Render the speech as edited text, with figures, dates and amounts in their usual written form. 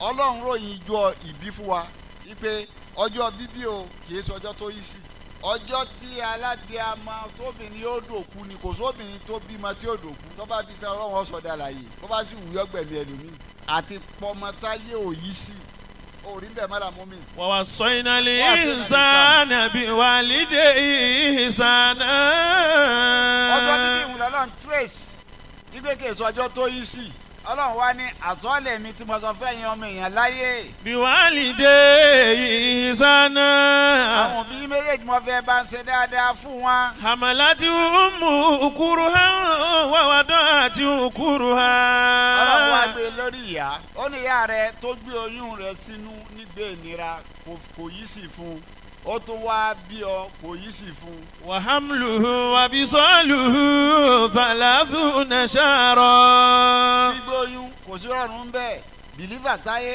Ọlọ́run ròyìn ìjọ ìbí fún wa wípé ọjọ́ bíbí o kìí ṣe ọjọ́ tó yí sí ọjọ́ tí aládìámá tóbìnrin yóò dòkú ni kò sóbìnrin tó bímọ tí yóò dòkú tó bá bí tán Ọlọ́run ọ̀sọ̀dà láàyè tó bá sì wúyọ́ gbẹ̀mí ẹlòmíì àti pọmọtáyé ò yí sí orí bẹ́ẹ̀ mọ́ra mú mi. wa wassayna al-insana biwalidayhi ihsana. ọjọ́ bíbí ìwúlẹ̀ Ọlọ́run trace wípé kìí ṣe ọjọ́ tó yí sí Ọlọ́run wá ní àsọ̀lẹ̀ mi tí mo sọ fẹ́yìn ọmọ èèyàn láyé. biwalidayhi ihsana. àwọn òbí méjèèjì mo fẹ́ bá ń ṣe dáadáa fún wọn. hamalati ummu kurhan wa wada'atu kurhan. Ọlọ́run wá gbé lórí ìyá ó ní ìyá rẹ̀ tó gbé oyún rẹ̀ sínú nígbè ìnira kò yí sí fún un ó tún wá bí ọ kò yí sí fún un. wa hamluhu wa bisaluhu 30 shahra. gbígbóyún kò sí rọrùn bẹ́ẹ̀ dìlífà táyé.